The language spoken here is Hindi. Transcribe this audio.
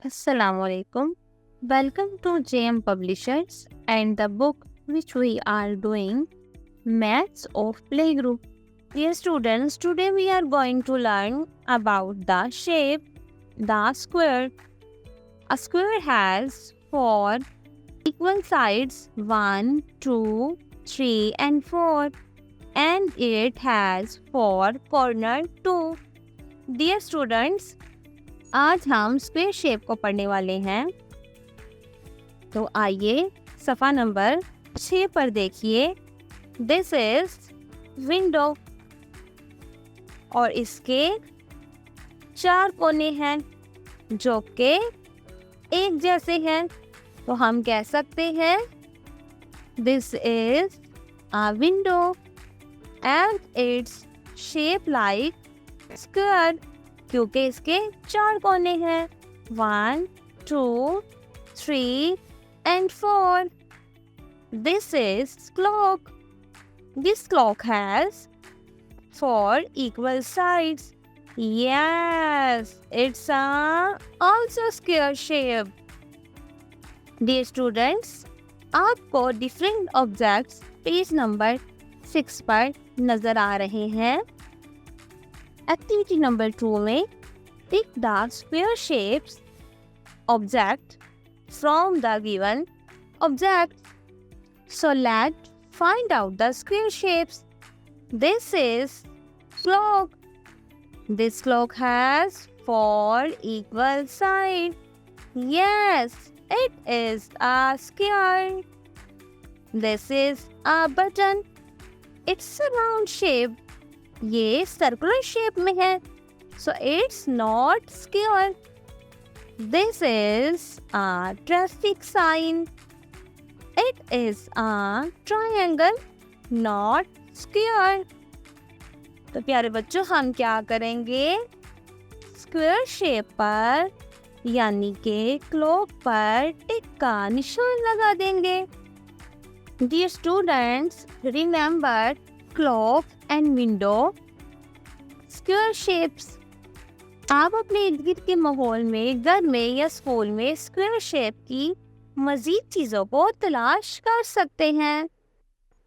Assalamualaikum. Welcome to JM Publishers and the book which we are doing, Maths of Playgroup. Dear students, today we are going to learn about the shape, the square. A square has four equal sides 1, 2, 3 and 4 and it has four corners too. Dear students, आज हम स्क्वायर शेप को पढ़ने वाले हैं। तो आइए सफ़ा नंबर 6 पर देखिए। दिस इज विंडो और इसके 4 कोने हैं जो कि एक जैसे हैं। तो हम कह सकते हैं this is a window and its shape like square, क्योंकि इसके 4 कोने हैं 1, 2, 3 and 4. This is clock. This clock has 4 equal sides. Yes, it's also square shape. Dear students, आपको different objects पेज नंबर 6 पर नजर आ रहे हैं। एक्टिविटी नंबर 2 में pick the square shapes object from the given object. So let's find out the square shapes. This is clock. This clock has 4 equal sides. Yes, it is a square. This is a button. It's a round shape. ये सर्कुलर शेप में है, so it's not square. This is a traffic sign. It is a triangle, not square. तो प्यारे बच्चों, हम क्या करेंगे? स्क्वायर शेप पर यानी कि क्लॉक पर टिक का निशान लगा देंगे। Dear students, remember clock and window square shapes. आप अपने इर्द गिर्द के माहौल में, घर में या स्कूल में स्क्वायर शेप की मजीद चीज़ों को तलाश कर सकते हैं।